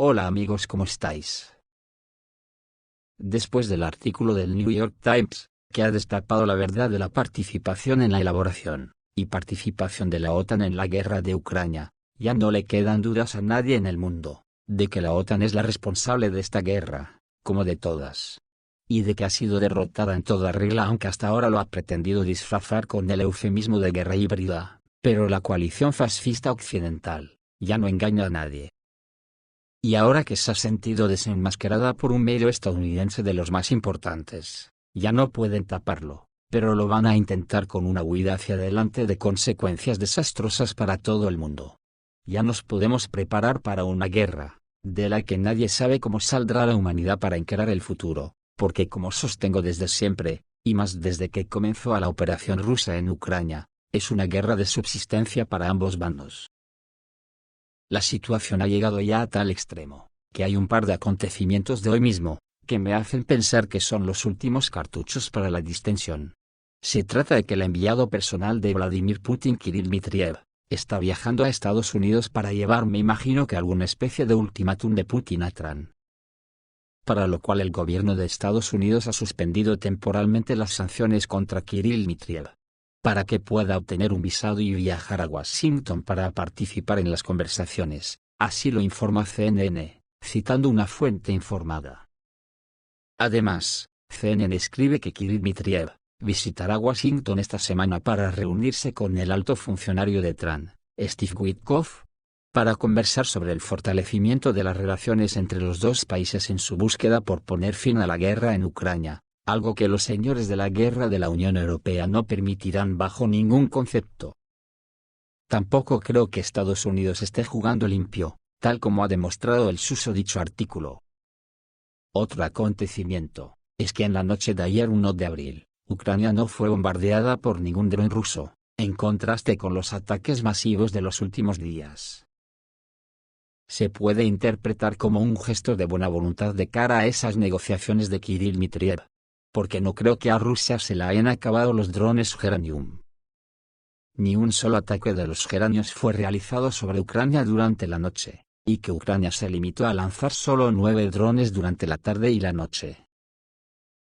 Hola amigos, ¿cómo estáis? Después del artículo del New York Times, que ha destapado la verdad de la participación en la elaboración y participación de la OTAN en la guerra de Ucrania, ya no le quedan dudas a nadie en el mundo, de que la OTAN es la responsable de esta guerra, como de todas. Y de que ha sido derrotada en toda regla, aunque hasta ahora lo ha pretendido disfrazar con el eufemismo de guerra híbrida, pero la coalición fascista occidental, ya no engaña a nadie. Y ahora que se ha sentido desenmascarada por un medio estadounidense de los más importantes, ya no pueden taparlo, pero lo van a intentar con una huida hacia adelante de consecuencias desastrosas para todo el mundo. Ya nos podemos preparar para una guerra, de la que nadie sabe cómo saldrá la humanidad para encarar el futuro, porque como sostengo desde siempre, y más desde que comenzó la operación rusa en Ucrania, es una guerra de subsistencia para ambos bandos. La situación ha llegado ya a tal extremo, que hay un par de acontecimientos de hoy mismo, que me hacen pensar que son los últimos cartuchos para la distensión. Se trata de que el enviado personal de Vladimir Putin, Kirill Dmitriev, está viajando a Estados Unidos para llevar, me imagino que alguna especie de ultimátum de Putin a Trump. Para lo cual el gobierno de Estados Unidos ha suspendido temporalmente las sanciones contra Kirill Dmitriev, para que pueda obtener un visado y viajar a Washington para participar en las conversaciones, así lo informa CNN, citando una fuente informada. Además, CNN escribe que Kirill Dmitriev visitará Washington esta semana para reunirse con el alto funcionario de Trump, Steve Witkoff, para conversar sobre el fortalecimiento de las relaciones entre los dos países en su búsqueda por poner fin a la guerra en Ucrania, algo que los señores de la guerra de la Unión Europea no permitirán bajo ningún concepto. Tampoco creo que Estados Unidos esté jugando limpio, tal como ha demostrado el susodicho artículo. Otro acontecimiento, es que en la noche de ayer 1 de abril, Ucrania no fue bombardeada por ningún dron ruso, en contraste con los ataques masivos de los últimos días. Se puede interpretar como un gesto de buena voluntad de cara a esas negociaciones de Kirill Dmitriev, porque no creo que a Rusia se le hayan acabado los drones Geranium. Ni un solo ataque de los Geranios fue realizado sobre Ucrania durante la noche, y que Ucrania se limitó a lanzar solo 9 drones durante la tarde y la noche.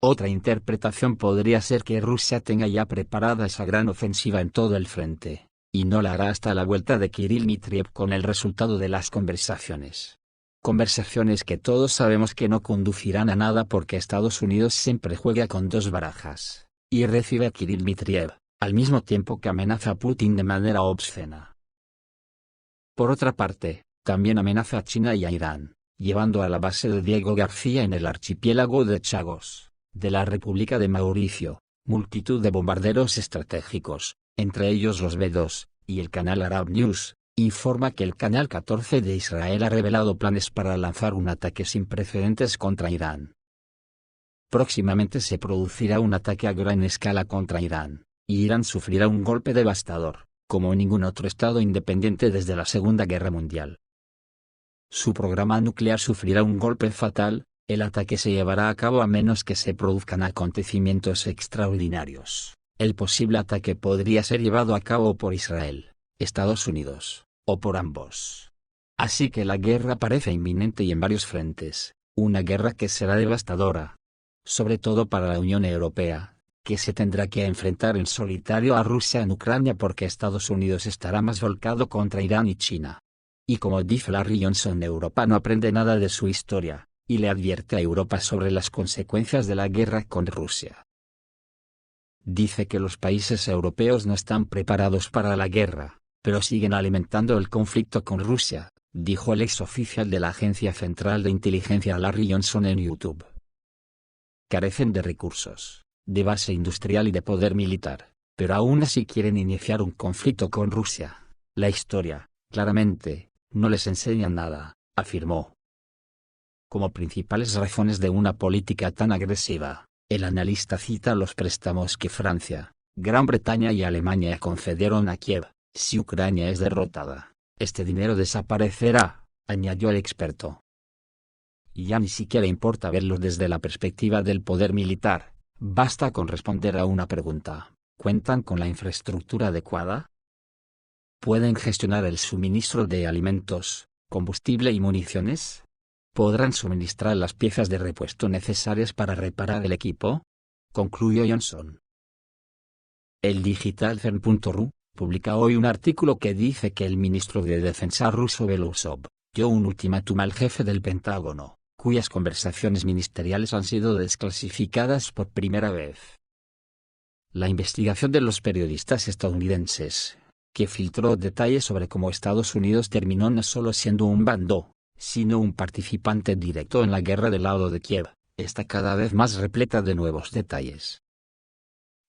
Otra interpretación podría ser que Rusia tenga ya preparada esa gran ofensiva en todo el frente, y no la hará hasta la vuelta de Kirill Dmitriev con el resultado de las conversaciones. Conversaciones que todos sabemos que no conducirán a nada porque Estados Unidos siempre juega con dos barajas, y recibe a Kirill Dmitriev, al mismo tiempo que amenaza a Putin de manera obscena. Por otra parte, también amenaza a China y a Irán, llevando a la base de Diego García en el archipiélago de Chagos, de la República de Mauricio, multitud de bombarderos estratégicos, entre ellos los B-2, y el canal Arab News informa que el Canal 14 de Israel ha revelado planes para lanzar un ataque sin precedentes contra Irán. Próximamente se producirá un ataque a gran escala contra Irán, y Irán sufrirá un golpe devastador, como ningún otro estado independiente desde la Segunda Guerra Mundial. Su programa nuclear sufrirá un golpe fatal, el ataque se llevará a cabo a menos que se produzcan acontecimientos extraordinarios. El posible ataque podría ser llevado a cabo por Israel, Estados Unidos, o por ambos. Así que la guerra parece inminente y en varios frentes, una guerra que será devastadora. Sobre todo para la Unión Europea, que se tendrá que enfrentar en solitario a Rusia en Ucrania porque Estados Unidos estará más volcado contra Irán y China. Y como dice Larry Johnson, Europa no aprende nada de su historia, y le advierte a Europa sobre las consecuencias de la guerra con Rusia. Dice que los países europeos no están preparados para la guerra, pero siguen alimentando el conflicto con Rusia, dijo el exoficial de la Agencia Central de Inteligencia Larry Johnson en YouTube. Carecen de recursos, de base industrial y de poder militar, pero aún así quieren iniciar un conflicto con Rusia. La historia, claramente, no les enseña nada, afirmó. Como principales razones de una política tan agresiva, el analista cita los préstamos que Francia, Gran Bretaña y Alemania concedieron a Kiev. Si Ucrania es derrotada, este dinero desaparecerá, añadió el experto. Ya ni siquiera importa verlo desde la perspectiva del poder militar, basta con responder a una pregunta: ¿cuentan con la infraestructura adecuada? ¿Pueden gestionar el suministro de alimentos, combustible y municiones? ¿podrán suministrar las piezas de repuesto necesarias para reparar el equipo?, concluyó Johnson. El digitalcern.ru publica hoy un artículo que dice que el ministro de Defensa ruso Belousov dio un ultimátum al jefe del Pentágono, cuyas conversaciones ministeriales han sido desclasificadas por primera vez. La investigación de los periodistas estadounidenses, que filtró detalles sobre cómo Estados Unidos terminó no solo siendo un bando, sino un participante directo en la guerra del lado de Kiev, está cada vez más repleta de nuevos detalles.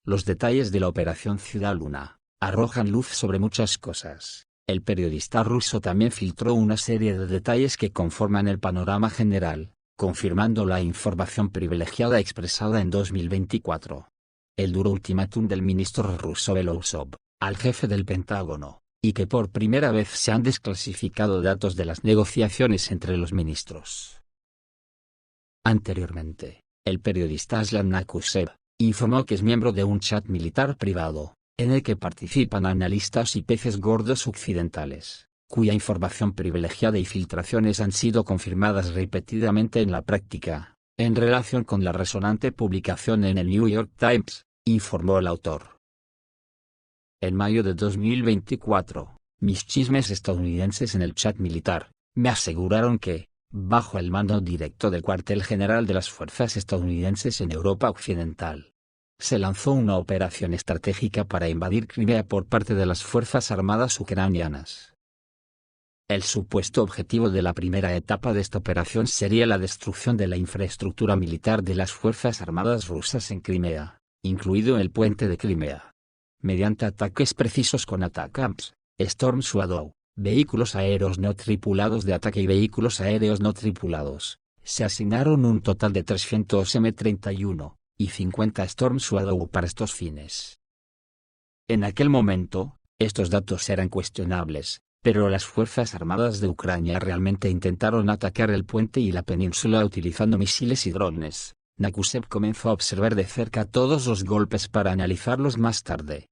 Los detalles de la Operación Ciudad Luna arrojan luz sobre muchas cosas. El periodista ruso también filtró una serie de detalles que conforman el panorama general, confirmando la información privilegiada expresada en 2024. El duro ultimátum del ministro ruso Belousov al jefe del Pentágono, y que por primera vez se han desclasificado datos de las negociaciones entre los ministros. Anteriormente, el periodista Aslan Nakusev informó que es miembro de un chat militar privado, en el que participan analistas y peces gordos occidentales, cuya información privilegiada y filtraciones han sido confirmadas repetidamente en la práctica, en relación con la resonante publicación en el New York Times, informó el autor. En mayo de 2024, mis chismes estadounidenses en el chat militar me aseguraron que, bajo el mando directo del cuartel general de las fuerzas estadounidenses en Europa Occidental, se lanzó una operación estratégica para invadir Crimea por parte de las Fuerzas Armadas ucranianas. El supuesto objetivo de la primera etapa de esta operación sería la destrucción de la infraestructura militar de las Fuerzas Armadas rusas en Crimea, incluido el puente de Crimea, mediante ataques precisos con ATACMS, Storm Shadow, vehículos aéreos no tripulados de ataque y vehículos aéreos no tripulados. Se asignaron un total de 300 M31 y 50 Storm Shadow para estos fines. En aquel momento, estos datos eran cuestionables, pero las Fuerzas Armadas de Ucrania realmente intentaron atacar el puente y la península utilizando misiles y drones. Nakusev comenzó a observar de cerca todos los golpes para analizarlos más tarde.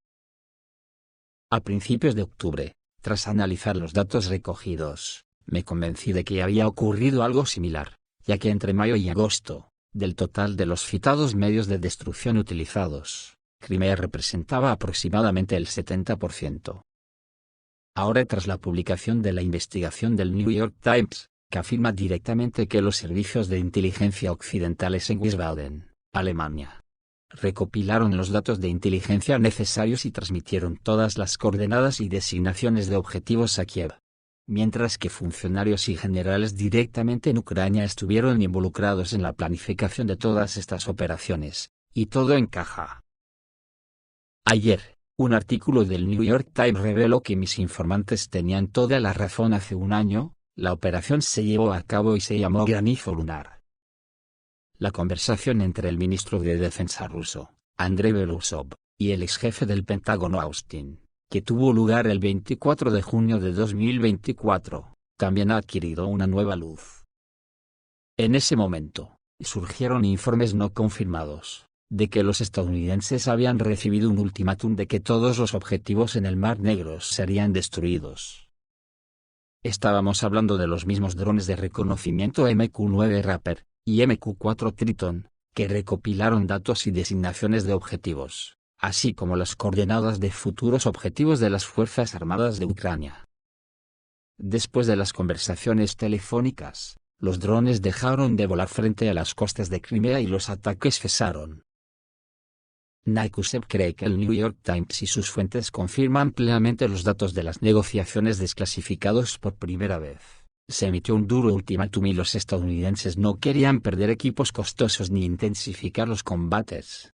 A principios de octubre, tras analizar los datos recogidos, me convencí de que había ocurrido algo similar, ya que entre mayo y agosto, del total de los citados medios de destrucción utilizados, Crimea representaba aproximadamente el 70%. Ahora, tras la publicación de la investigación del New York Times, que afirma directamente que los servicios de inteligencia occidentales en Wiesbaden, Alemania, recopilaron los datos de inteligencia necesarios y transmitieron todas las coordenadas y designaciones de objetivos a Kiev, mientras que funcionarios y generales directamente en Ucrania estuvieron involucrados en la planificación de todas estas operaciones, y todo encaja. Ayer, un artículo del New York Times reveló que mis informantes tenían toda la razón. Hace un año, la operación se llevó a cabo y se llamó Granizo Lunar. La conversación entre el ministro de Defensa ruso, Andrei Belousov, y el ex jefe del Pentágono Austin, que tuvo lugar el 24 de junio de 2024, también ha adquirido una nueva luz. En ese momento, surgieron informes no confirmados, de que los estadounidenses habían recibido un ultimátum de que todos los objetivos en el Mar Negro serían destruidos. Estábamos hablando de los mismos drones de reconocimiento MQ-9 Raptor y MQ-4 Triton, que recopilaron datos y designaciones de objetivos, así como las coordenadas de futuros objetivos de las Fuerzas Armadas de Ucrania. Después de las conversaciones telefónicas, los drones dejaron de volar frente a las costas de Crimea y los ataques cesaron. Nakusev cree que el New York Times y sus fuentes confirman plenamente los datos de las negociaciones desclasificados por primera vez. Se emitió un duro ultimátum y los estadounidenses no querían perder equipos costosos ni intensificar los combates.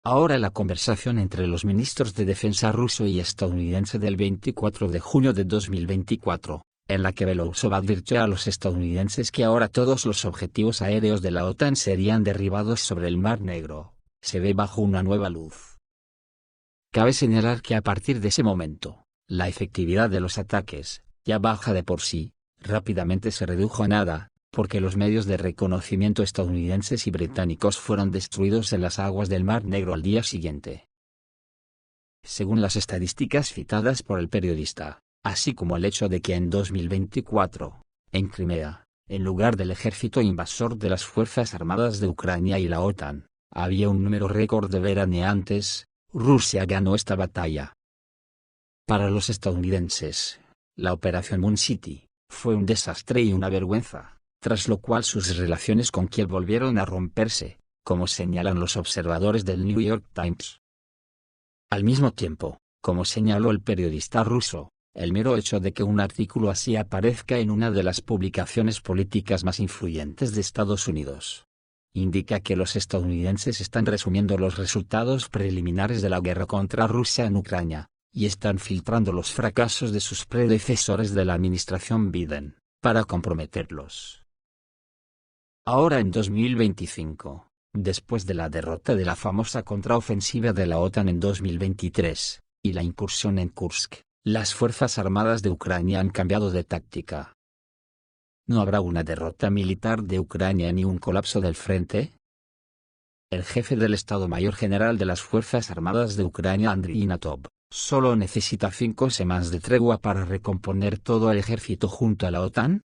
Ahora la conversación entre los ministros de defensa ruso y estadounidense del 24 de junio de 2024, en la que Belousov advirtió a los estadounidenses que ahora todos los objetivos aéreos de la OTAN serían derribados sobre el Mar Negro, se ve bajo una nueva luz. Cabe señalar que a partir de ese momento, la efectividad de los ataques, ya baja de por sí, rápidamente se redujo a nada, porque los medios de reconocimiento estadounidenses y británicos fueron destruidos en las aguas del Mar Negro al día siguiente. Según las estadísticas citadas por el periodista, así como el hecho de que en 2024, en Crimea, en lugar del ejército invasor de las Fuerzas Armadas de Ucrania y la OTAN, había un número récord de veraneantes. Rusia ganó esta batalla. Para los estadounidenses, la Operación Moon City fue un desastre y una vergüenza, tras lo cual sus relaciones con Kiev volvieron a romperse, como señalan los observadores del New York Times. Al mismo tiempo, como señaló el periodista ruso, el mero hecho de que un artículo así aparezca en una de las publicaciones políticas más influyentes de Estados Unidos, indica que los estadounidenses están resumiendo los resultados preliminares de la guerra contra Rusia en Ucrania, y están filtrando los fracasos de sus predecesores de la administración Biden, para comprometerlos. Ahora en 2025, después de la derrota de la famosa contraofensiva de la OTAN en 2023, y la incursión en Kursk, las Fuerzas Armadas de Ucrania han cambiado de táctica. ¿No habrá una derrota militar de Ucrania ni un colapso del frente? El jefe del Estado Mayor General de las Fuerzas Armadas de Ucrania, Andriy Natov, solo necesita 5 semanas de tregua para recomponer todo el ejército junto a la OTAN.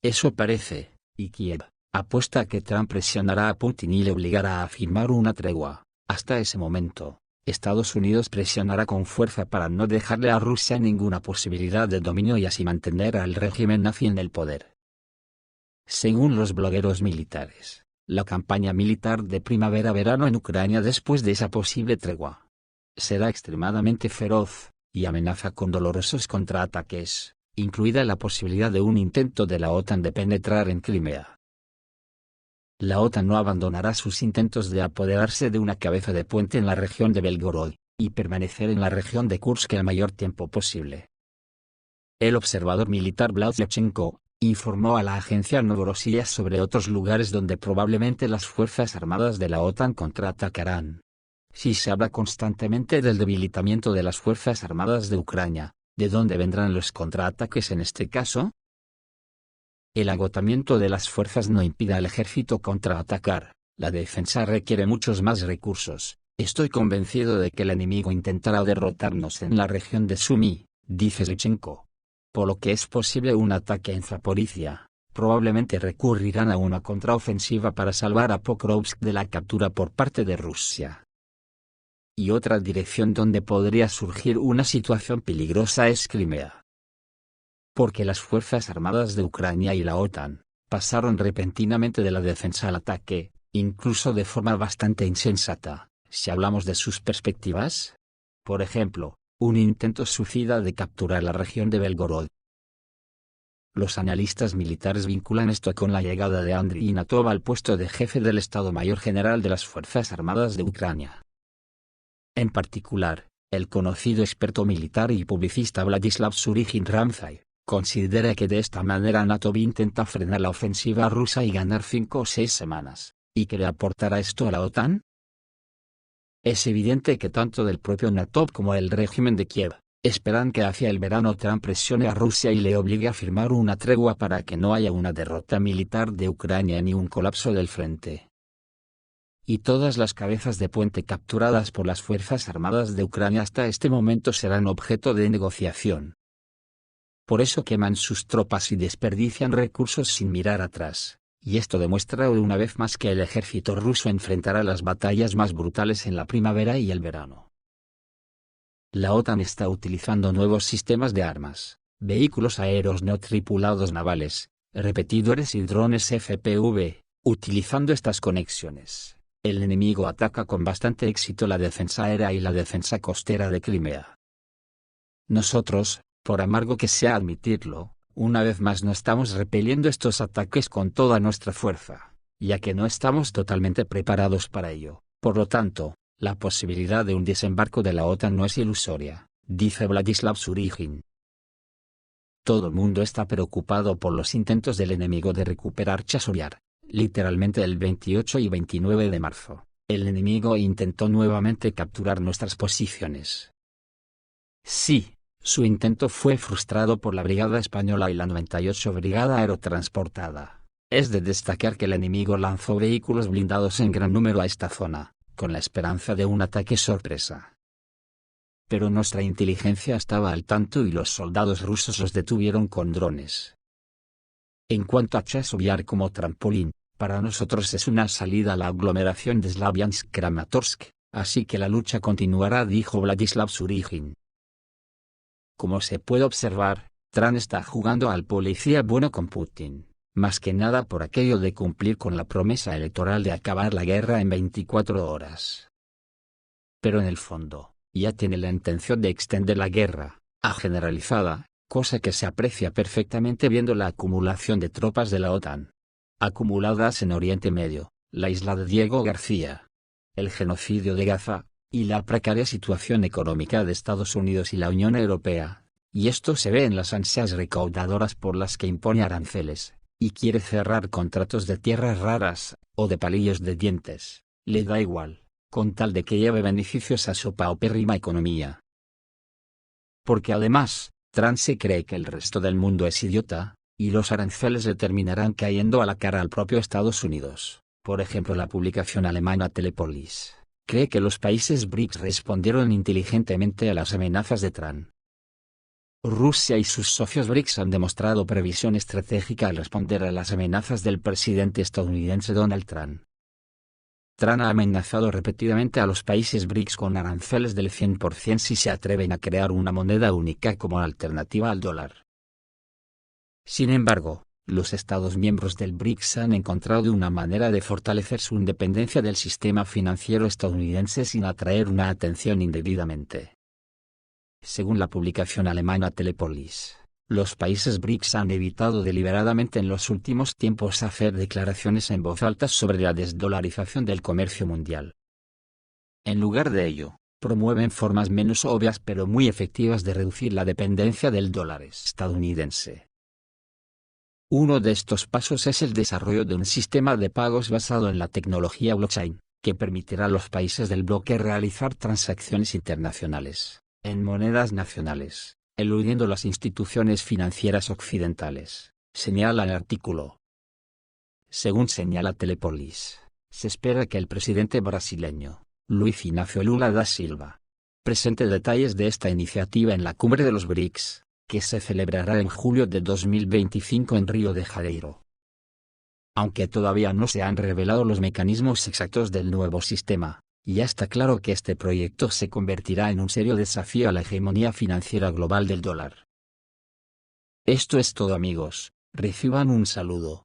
Eso parece, y Kiev apuesta a que Trump presionará a Putin y le obligará a firmar una tregua. Hasta ese momento, Estados Unidos presionará con fuerza para no dejarle a Rusia ninguna posibilidad de dominio y así mantener al régimen nazi en el poder. Según los blogueros militares, la campaña militar de primavera-verano en Ucrania después de esa posible tregua será extremadamente feroz, y amenaza con dolorosos contraataques, incluida la posibilidad de un intento de la OTAN de penetrar en Crimea. La OTAN no abandonará sus intentos de apoderarse de una cabeza de puente en la región de Belgorod, y permanecer en la región de Kursk el mayor tiempo posible. El observador militar Vlad Levchenko informó a la agencia Novorossiya sobre otros lugares donde probablemente las Fuerzas Armadas de la OTAN contraatacarán. Si se habla constantemente del debilitamiento de las Fuerzas Armadas de Ucrania, ¿de dónde vendrán los contraataques en este caso? El agotamiento de las fuerzas no impide al ejército contraatacar, la defensa requiere muchos más recursos. Estoy convencido de que el enemigo intentará derrotarnos en la región de Sumy, dice Levchenko. Por lo que es posible un ataque en Zaporizhia, probablemente recurrirán a una contraofensiva para salvar a Pokrovsk de la captura por parte de Rusia. Y otra dirección donde podría surgir una situación peligrosa es Crimea. Porque las Fuerzas Armadas de Ucrania y la OTAN pasaron repentinamente de la defensa al ataque, incluso de forma bastante insensata, si hablamos de sus perspectivas. Por ejemplo, un intento suicida de capturar la región de Belgorod. Los analistas militares vinculan esto con la llegada de Andriy Natov al puesto de jefe del Estado Mayor General de las Fuerzas Armadas de Ucrania. En particular, el conocido experto militar y publicista Vladislav Surijin-Ramzay considera que de esta manera Natov intenta frenar la ofensiva rusa y ganar 5 o 6 semanas, ¿y que le aportará esto a la OTAN? Es evidente que tanto del propio Natov como el régimen de Kiev esperan que hacia el verano Trump presione a Rusia y le obligue a firmar una tregua para que no haya una derrota militar de Ucrania ni un colapso del frente. Y todas las cabezas de puente capturadas por las Fuerzas Armadas de Ucrania hasta este momento serán objeto de negociación. Por eso queman sus tropas y desperdician recursos sin mirar atrás, y esto demuestra una vez más que el ejército ruso enfrentará las batallas más brutales en la primavera y el verano. La OTAN está utilizando nuevos sistemas de armas, vehículos aéreos no tripulados navales, repetidores y drones FPV. Utilizando estas conexiones, el enemigo ataca con bastante éxito la defensa aérea y la defensa costera de Crimea. Nosotros, por amargo que sea admitirlo, una vez más no estamos repeliendo estos ataques con toda nuestra fuerza, ya que no estamos totalmente preparados para ello. Por lo tanto, la posibilidad de un desembarco de la OTAN no es ilusoria, dice Vladislav Surijin. Todo el mundo está preocupado por los intentos del enemigo de recuperar Chasiv. Literalmente el 28 y 29 de marzo, el enemigo intentó nuevamente capturar nuestras posiciones. Sí. Su intento fue frustrado por la Brigada Española y la 98 Brigada Aerotransportada. Es de destacar que el enemigo lanzó vehículos blindados en gran número a esta zona, con la esperanza de un ataque sorpresa. Pero nuestra inteligencia estaba al tanto y los soldados rusos los detuvieron con drones. En cuanto a Chasiv como trampolín, para nosotros es una salida a la aglomeración de Slaviansk-Kramatorsk, así que la lucha continuará, dijo Vladislav Surigin. Como se puede observar, Trump está jugando al policía bueno con Putin, más que nada por aquello de cumplir con la promesa electoral de acabar la guerra en 24 horas. Pero en el fondo, ya tiene la intención de extender la guerra, a generalizada, cosa que se aprecia perfectamente viendo la acumulación de tropas de la OTAN acumuladas en Oriente Medio, la isla de Diego García, el genocidio de Gaza, y la precaria situación económica de Estados Unidos y la Unión Europea, y esto se ve en las ansias recaudadoras por las que impone aranceles, y quiere cerrar contratos de tierras raras, o de palillos de dientes, le da igual, con tal de que lleve beneficios a su paupérrima economía. Porque además, Trump se cree que el resto del mundo es idiota, y los aranceles le terminarán cayendo a la cara al propio Estados Unidos. Por ejemplo, la publicación alemana Telepolis cree que los países BRICS respondieron inteligentemente a las amenazas de Trump. Rusia y sus socios BRICS han demostrado previsión estratégica al responder a las amenazas del presidente estadounidense Donald Trump. Trump ha amenazado repetidamente a los países BRICS con aranceles del 100% si se atreven a crear una moneda única como alternativa al dólar. Sin embargo, los Estados miembros del BRICS han encontrado una manera de fortalecer su independencia del sistema financiero estadounidense sin atraer una atención indebidamente. Según la publicación alemana Telepolis, los países BRICS han evitado deliberadamente en los últimos tiempos hacer declaraciones en voz alta sobre la desdolarización del comercio mundial. En lugar de ello, promueven formas menos obvias pero muy efectivas de reducir la dependencia del dólar estadounidense. Uno de estos pasos es el desarrollo de un sistema de pagos basado en la tecnología blockchain, que permitirá a los países del bloque realizar transacciones internacionales, en monedas nacionales, eludiendo las instituciones financieras occidentales, señala el artículo. Según señala Telepolis, se espera que el presidente brasileño, Luiz Inácio Lula da Silva, presente detalles de esta iniciativa en la cumbre de los BRICS, que se celebrará en julio de 2025 en Río de Janeiro. Aunque todavía no se han revelado los mecanismos exactos del nuevo sistema, ya está claro que este proyecto se convertirá en un serio desafío a la hegemonía financiera global del dólar. Esto es todo, amigos, reciban un saludo.